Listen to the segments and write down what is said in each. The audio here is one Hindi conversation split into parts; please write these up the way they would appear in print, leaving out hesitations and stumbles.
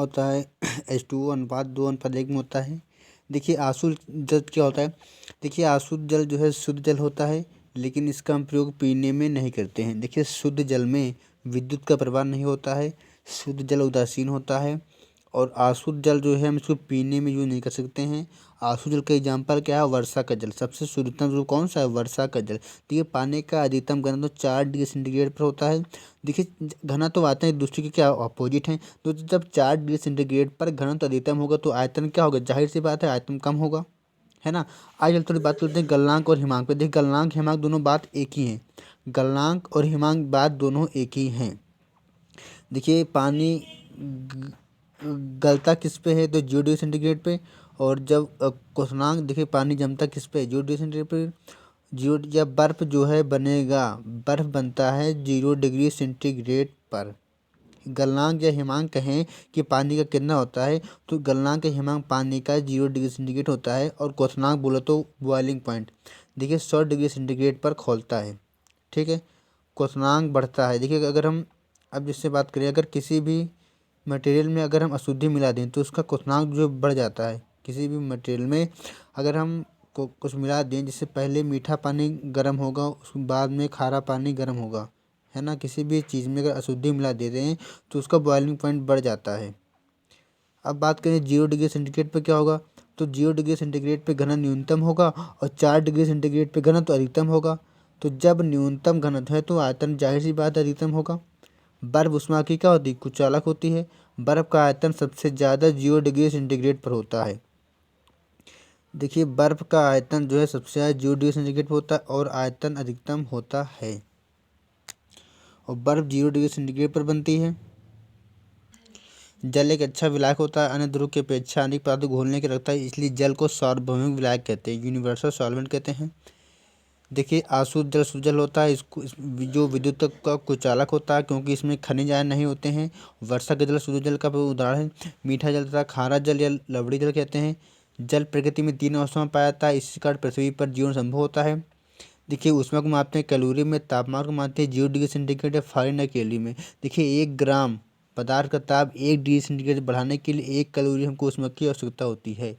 होता है H2O अनुपात 2:1 में होता है। देखिए आशुद्ध जल क्या होता है। देखिए आशुद्ध जल जो है शुद्ध जल होता है, लेकिन इसका हम प्रयोग पीने में नहीं करते हैं। देखिए शुद्ध जल में विद्युत का प्रवाह नहीं होता है, शुद्ध जल उदासीन होता है। और अशुद्ध जल जो है हम इसको पीने में यूज नहीं कर सकते हैं। अशुद्ध जल का एग्जाम्पल क्या है, वर्षा का जल। सबसे शुद्धतम जल कौन सा है, वर्षा का जल। देखिए पानी का अधिकतम घनत्व 4 डिग्री सेंटीग्रेड पर होता है। देखिए घनत्व आते हैं एक दूसरे के क्या अपोजिट हैं, तो जब 4 डिग्री सेंटीग्रेड पर घनत्व अधिकतम होगा तो आयतन क्या होगा, जाहिर सी बात है आयतन कम होगा, है ना। आज थोड़ी बात करते हैं गलनांक और हिमांक पे। देखिए गलनांक हिमांक दोनों बात एक ही है, गलनांक और हिमांक बात दोनों एक ही हैं। देखिए पानी गलता किस पे है, तो 0 डिग्री सेंटीग्रेड पे। और जब क्वथनांक देखिए पानी जमता किस पे, 0 डिग्री सेंटीग्रेड पे। जीरो जब बर्फ जो है बनेगा, बर्फ बनता है 0 डिग्री सेंटीग्रेड पर। गलनांक या हिमांक कहें कि पानी का कितना होता है, तो गलनांक या हिमांक पानी का 0 डिग्री सेंटीग्रेड होता है। और क्वथनांक बोलो तो बॉइलिंग पॉइंट देखिए 100 डिग्री सेंटीग्रेड पर खोलता है, ठीक है। क्वथनांक बढ़ता है। देखिए अगर हम अब जिससे बात करें, अगर किसी भी मटेरियल में अगर हम अशुद्धि मिला दें तो उसका क्वथनांक जो बढ़ जाता है। किसी भी मटेरियल में अगर हम कुछ मिला दें, जिससे पहले मीठा पानी गर्म होगा, उसके बाद में खारा पानी गर्म होगा, है ना। किसी भी चीज़ में अगर अशुद्धि मिला देते हैं तो उसका बॉइलिंग पॉइंट बढ़ जाता है। अब बात करें 0 डिग्री सेंटीग्रेड पर क्या होगा, तो 0 डिग्री सेंटीग्रेड पे घनत्व न्यूनतम होगा और 4 डिग्री सेंटीग्रेड पे घनत्व अधिकतम होगा। तो जब न्यूनतम घनत्व है तो आयतन जाहिर सी बात अधिकतम होगा। बर्फ ऊष्मा की क्या होती है, कुचालक होती है। बर्फ का आयतन सबसे ज़्यादा 0 डिग्री सेंटीग्रेड पर होता है। देखिए बर्फ का आयतन जो है सबसे ज़्यादा 0 डिग्री सेंटीग्रेड पर होता है और आयतन अधिकतम होता है। और बर्फ 0 डिग्री सेंटीग्रेड पर बनती है। जल एक अच्छा विलायक होता है, अन्य ध्रुव की अपेक्षा अधिक पदार्थ घोलने के रखता है, इसलिए जल को सार्वभौमिक विलायक कहते हैं, यूनिवर्सल सॉल्वेंट कहते हैं। देखिए अशुद्ध जल शुद्ध जल होता है, इसको जो विद्युत का कुचालक होता है, क्योंकि इसमें खनिज आयन नहीं होते हैं। वर्षा के जल शुद्ध जल का उदाहरण है। मीठा जल तथा खारा जल या लवड़ी जल कहते हैं। जल प्रकृति में 3 अवस्थाओं में पाया जाता है, इसी कारण पृथ्वी पर जीवन संभव होता है। देखिए ऊष्मा को मापते हैं कैलोरी में, तापमान को मापते हैं 0 डिग्री सेंटीग्रेड या फ़ारेनहाइट कैलोरी में। देखिए 1 ग्राम पदार्थ का ताप 1 डिग्री सेंटीग्रेड बढ़ाने के लिए 1 कैलोरी हमको ऊष्मा की आवश्यकता होती है।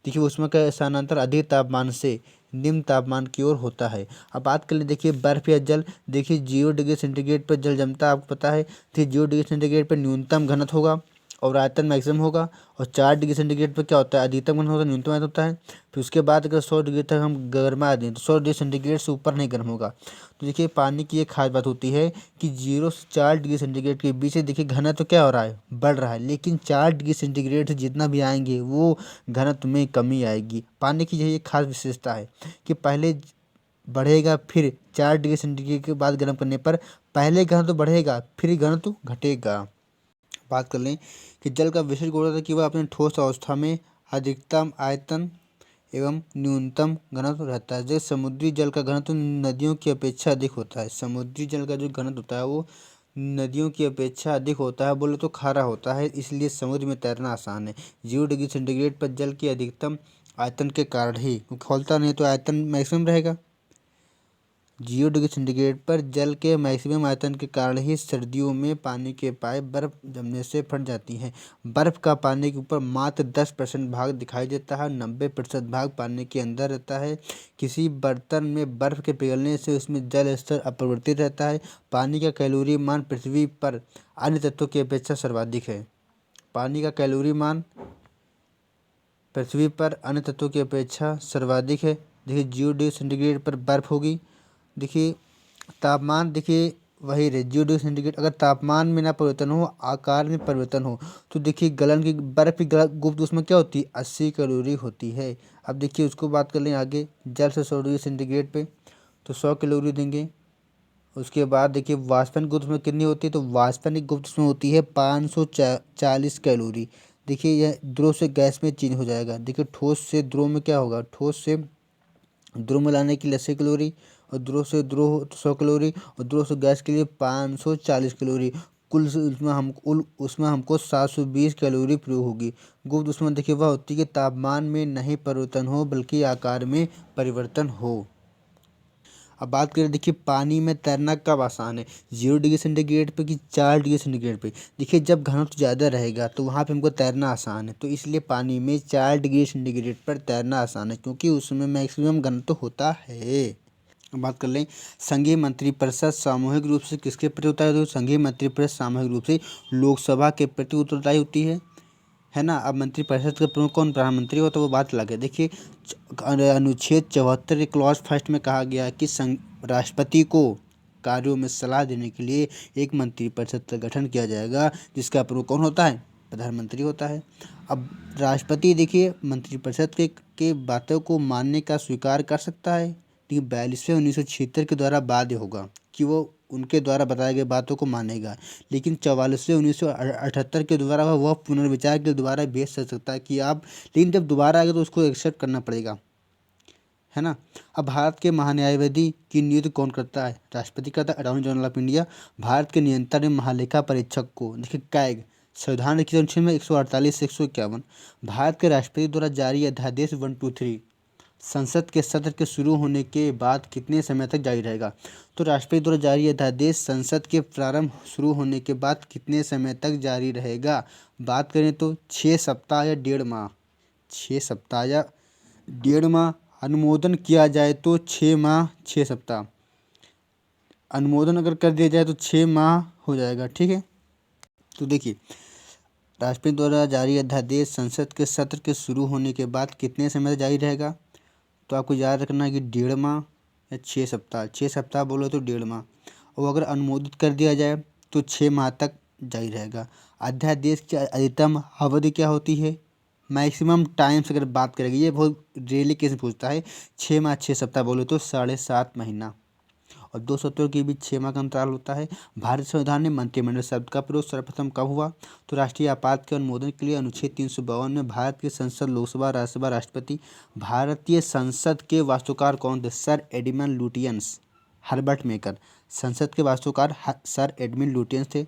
देखिए ऊष्मा का स्थानांतरण अधिक तापमान से निम्न तापमान की ओर होता है। अब बात कर लें देखिए बर्फ या जल। देखिए 0 डिग्री सेंटीग्रेड पर जल जमता है, आपको पता है। तो 0 डिग्री सेंटीग्रेड पर न्यूनतम घनत्व होगा और आयतन मैक्सिमम होगा। और 4 डिग्री सेंटीग्रेड पर क्या होता है, अधिकतम घनत्व होता है, न्यूनतम आयतन होता है। फिर उसके बाद अगर 100 डिग्री तक हम गर्मा दें तो 100 डिग्री सेंटीग्रेड से ऊपर नहीं गर्म होगा। तो देखिए पानी की एक खास बात होती है कि 0 से 4 डिग्री सेंटीग्रेड के बीच से देखिए घनत्व क्या हो रहा है, बढ़ रहा है। लेकिन 4 डिग्री सेंटीग्रेड से जितना भी आएंगे वो घनत्व में कमी आएगी। पानी की यही एक खास विशेषता है कि पहले बढ़ेगा, फिर 4 डिग्री सेंटीग्रेड के बाद गर्म करने पर पहले घनत्व बढ़ेगा फिर घनत्व घटेगा। बात कर लें कि जल का विशेष गुण होता है कि वह अपने ठोस अवस्था में अधिकतम आयतन एवं न्यूनतम घनत्व रहता है। जैसे समुद्री जल का घनत्व नदियों की अपेक्षा अधिक होता है। समुद्री जल का जो घनत्व होता है वो नदियों की अपेक्षा अधिक होता है, बोले तो खारा होता है, इसलिए समुद्र में तैरना आसान है। 0 डिग्री सेंटीग्रेड पर जल की अधिकतम आयतन के कारण ही, खोलता नहीं तो आयतन मैक्सिमम रहेगा। 0 डिग्री सेंटीग्रेड पर जल के मैक्सिमम आयतन के कारण ही सर्दियों में पानी के पाइप बर्फ जमने से फट जाती हैं। बर्फ का पानी के ऊपर मात्र 10% भाग दिखाई देता है, 90% भाग पानी के अंदर रहता है। किसी बर्तन में बर्फ के पिघलने से उसमें जल स्तर अपरिवर्तित रहता है। पानी का कैलोरी मान पृथ्वी पर अन्य तत्वों की अपेक्षा सर्वाधिक है। पानी का कैलोरी मान पृथ्वी पर अन्य तत्वों की अपेक्षा सर्वाधिक है। देखिए 0 डिग्री सेंटीग्रेड पर बर्फ होगी। देखिए तापमान देखिए वही रहे 0 डिग्री सेंटीग्रेड। अगर तापमान में ना परिवर्तन हो, आकार में परिवर्तन हो, तो देखिए गलन की बर्फ की गुप्त ऊष्मा क्या होती है, 80 कैलोरी होती है। अब देखिए उसको बात कर लें आगे, जल से 100 डिग्री सेंटीग्रेड पे तो 100 कैलोरी देंगे। उसके बाद देखिए वाष्पन गुप्त ऊष्मा कितनी होती है, तो वाष्पन की गुप्त ऊष्मा होती है 540 कैलोरी। देखिए यह द्रव से गैस में चेंज हो जाएगा। देखिए ठोस से द्रव में क्या होगा, ठोस से ध्रुव में लाने के लिए 80 कैलोरी, और ध्रुव से ध्रुव 100 कैलोरी, और ध्रुव से गैस के लिए 540 कैलोरी। कुल उसमें हमको 720 कैलोरी प्रयोग होगी। गुप्त ऊष्मा देखिए वह होती है कि तापमान में नहीं परिवर्तन हो बल्कि आकार में परिवर्तन हो। अब बात करें, देखिए पानी में तैरना कब आसान है, 0 डिग्री सेंटीग्रेड पे कि 4 डिग्री सेंटीग्रेड पे। देखिए जब घनत्व ज़्यादा रहेगा तो वहाँ पे हमको तैरना आसान है, तो इसलिए पानी में 4 डिग्री सेंटीग्रेड पर तैरना आसान है, क्योंकि उसमें मैक्सिमम घनत्व होता है। अब बात कर लें, संघीय मंत्रिपरिषद सामूहिक रूप से किसके प्रति होता है, तो संघीय मंत्रिपरिषद सामूहिक रूप से लोकसभा के प्रति उत्तरदायी होती है ना। अब मंत्रिपरिषद का प्रमुख कौन, प्रधानमंत्री हो, तो वो बात अलग है। देखिए अनुच्छेद 74 के क्लॉज फर्स्ट में कहा गया है कि राष्ट्रपति को कार्यों में सलाह देने के लिए एक मंत्रिपरिषद का गठन किया जाएगा, जिसका प्रमुख कौन होता है, प्रधानमंत्री होता है। अब राष्ट्रपति देखिए मंत्रिपरिषद के बातों को मानने का स्वीकार कर सकता है, लेकिन 42वें 1976 के द्वारा बाध्य होगा कि वो उनके द्वारा बताए गए बातों को मानेगा, लेकिन 44वें 1978 के द्वारा वह पुनर्विचार के द्वारा भेज सकता है कि आप, लेकिन जब दोबारा आएगा तो उसको एक्सेप्ट करना पड़ेगा, है ना। अब भारत के महान्यायवादी की नियुक्ति कौन करता है, राष्ट्रपति करता है, attorney general of India. Bharat के नियंत्रण में महालेखा परीक्षक को, देखिए कैग, संविधान की अनुच्छेद में 148 से 151। भारत के राष्ट्रपति द्वारा जारी अध्यादेश 123 संसद के सत्र के शुरू होने के बाद कितने समय तक जारी रहेगा, तो राष्ट्रपति द्वारा जारी अध्यादेश संसद के प्रारंभ शुरू होने के बाद कितने समय तक जारी रहेगा। बात करें तो 6 सप्ताह या 1.5 माह, 6 सप्ताह या 1.5 माह। अनुमोदन किया जाए तो 6 माह 6 सप्ताह, अनुमोदन अगर कर दिया जाए तो 6 माह हो जाएगा, ठीक है। तो देखिए राष्ट्रपति द्वारा जारी अध्यादेश संसद के सत्र के शुरू होने के बाद कितने समय तक जारी रहेगा, तो आपको याद रखना है कि 1.5 माह या 6 सप्ताह, 6 सप्ताह बोलो तो 1.5 माह, और अगर अनुमोदित कर दिया जाए तो 6 माह तक जारी रहेगा। अध्यादेश की अधिकतम अवधि क्या होती है, मैक्सिमम टाइम से अगर बात करेंगे, ये बहुत रेयरली केस में पूछता है, 6 माह 6 सप्ताह बोलो तो 7.5 महीना, और 2 सत्रों के बीच 6 माह का अंतराल होता है। भारत संविधान में मंत्रिमंडल शब्द का प्रयोग सर्वप्रथम कब हुआ, तो राष्ट्रीय आपात के अनुमोदन के लिए अनुच्छेद 352 में भारत की संसद, लोकसभा, राज्यसभा, राष्ट्रपति। भारतीय संसद के वास्तुकार कौन थे, sir Edmund Lutyens, Herbert maker. संसद के वास्तुकार सर एडमंड लुटियंस थे।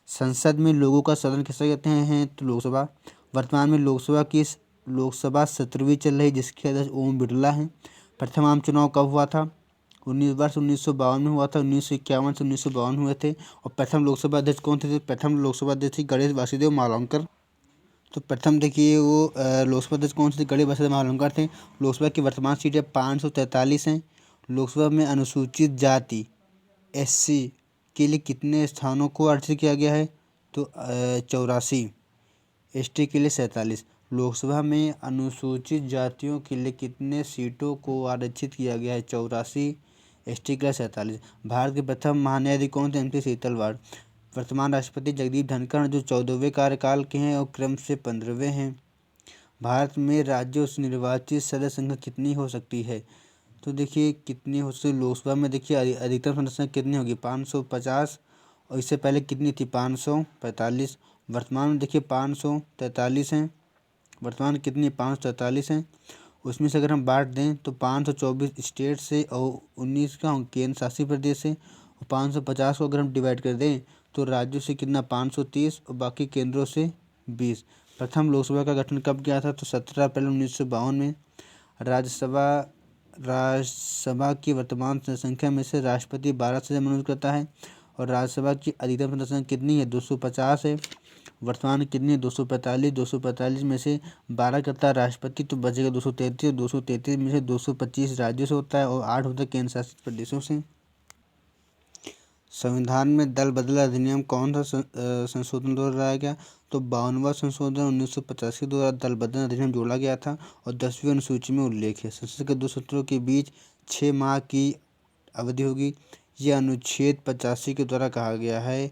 संसद में लोगों का सदन किसे कहते हैं, तो लोकसभा। वर्तमान में लोकसभा 17वीं चल रही, जिसके अध्यक्ष ओम बिरला हैं। प्रथम आम चुनाव कब हुआ था, 1952 में हुआ था, 1951 से 1952 हुए थे। और प्रथम लोकसभा अध्यक्ष कौन थे, प्रथम लोकसभा अध्यक्ष थी गणेश वासुदेव मावलंकर। तो प्रथम देखिए वो लोकसभा अध्यक्ष कौन से थे, गणेश वासुदेव मावलंकर थे। लोकसभा की वर्तमान सीटें 543 हैं। लोकसभा में अनुसूचित जाति SC के लिए कितने स्थानों को आरक्षित किया गया है, तो 84। ST के लिए 47। लोकसभा में अनुसूचित जातियों के लिए कितने सीटों को आरक्षित किया गया है, 84। ST के लिए 47। भारत के प्रथम महान्यायाधीश कौन थे, MP सीतलवाड़। वर्तमान राष्ट्रपति जगदीप धनखड़ जो 14वें कार्यकाल के हैं और क्रम से 15वें हैं। भारत में राज्यों से निर्वाचित सदस्य संख्या कितनी हो सकती है, तो देखिए कितनी हो सकती है, लोकसभा में देखिए अधिकतम सदस्य कितनी होगी, 550, और इससे पहले कितनी थी, 545। वर्तमान में देखिए 543 हैं, वर्तमान कितनी 543 हैं। उसमें से अगर हम बांट दें तो 524 स्टेट से और 19 का केंद्र शासित प्रदेश से, और 550 को अगर हम डिवाइड कर दें तो राज्यों से कितना 530 और बाकी केंद्रों से 20। प्रथम लोकसभा का गठन कब किया था, तो 17 अप्रैल 1952 में। राज्यसभा की वर्तमान संख्या में से राष्ट्रपति 12 सदस्य मनोनीत करता है, और राज्यसभा की अधिकतम सदस्य कितनी है, 250 है। वर्तमान कितनी है, 245। 245 में से 12 करता है राष्ट्रपति, तो बचेगा 233। 233 में से 225 राज्यों से होता है और 8 होता है केंद्र शासित प्रदेशों से। संविधान में दल बदल अधिनियम कौन सा संशोधन द्वारा लाया गया, तो 52वां संशोधन 1985 के द्वारा दल बदल अधिनियम जोड़ा गया था, और 10वीं अनुसूची में उल्लेख है संसद के 2 सत्रों के बीच 6 माह की अवधि होगी। यह अनुच्छेद 85 के द्वारा कहा गया है,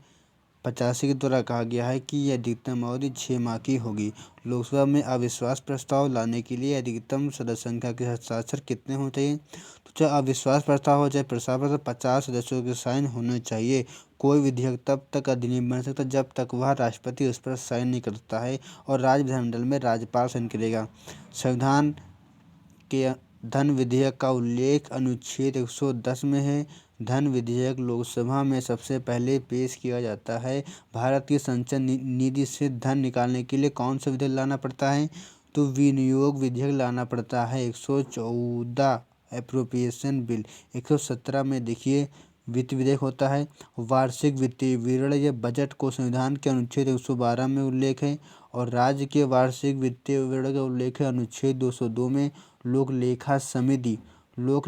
85 के द्वारा कहा गया है कि यह अधिकतम अवधि 6 माह की होगी। लोकसभा में अविश्वास प्रस्ताव लाने के लिए अधिकतम सदस्य संख्या के हस्ताक्षर कितने होने चाहिए, तो चाहे अविश्वास प्रस्ताव हो चाहे प्रस्ताव प्रस्ताव 50 सदस्यों के साइन होने चाहिए। कोई विधेयक तब तक अधिनियम बन सकता जब तक वह राष्ट्रपति उस पर साइन नहीं करता है, और राज्य विधानमंडल में राज्यपाल साइन करेगा। संविधान के धन विधेयक का उल्लेख अनुच्छेद 110 में है। धन विधेयक लोकसभा में सबसे पहले पेश किया जाता है। भारत की संचय निधि से धन निकालने के लिए कौन सा विधेयक लाना पड़ता है, तो विनियोग विधेयक लाना पड़ता है। Appropriation bill. 117 में देखिए वित्त विधेयक होता है। वार्षिक वित्तीय विवरण या बजट को संविधान के अनुच्छेद 112 में उल्लेख है और राज्य के वार्षिक वित्तीय विवरण का उल्लेख है अनुच्छेद 202 में। लोक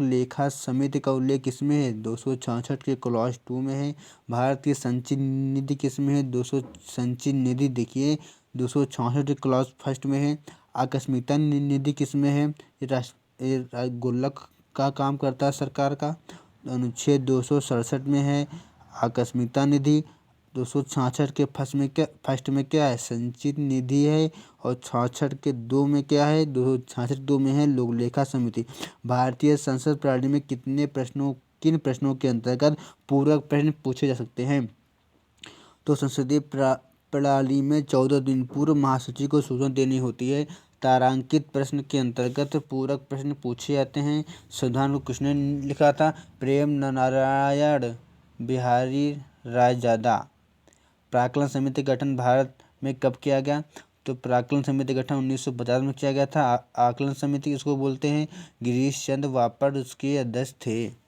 लेखा समिति का उल्लेख किसमें है? 266 के क्लॉज 2 में है। भारत की संचित निधि किसमें है? संचित निधि देखिए 266 के क्लॉज 1 में है। आकस्मिकता निधि किसमें है? ये गुल्लक का काम करता है सरकार का, अनुच्छेद 267 में है। आकस्मिकता निधि 266 के फर्स्ट में क्या है? संचित निधि है और 66 के 2 में क्या है? 266 2 में है लोक लेखा समिति। भारतीय संसद प्रणाली में किन प्रश्नों के अंतर्गत पूरक प्रश्न पूछे जा सकते हैं? तो संसदीय प्रणाली में 14 दिन पूर्व महासचिव को सूचना देनी होती है। तारांकित प्रश्न के अंतर्गत पूरक प्रश्न पूछे जाते हैं। संविधान को किसने लिखा था? प्रेम नारायण बिहारी रायजादा। प्राक्कलन समिति गठन भारत में कब किया गया? तो प्राक्कलन समिति गठन 1950 में किया गया था। आकलन समिति किसको बोलते हैं? गिरीश चंद्र वापड़ उसके अध्यक्ष थे।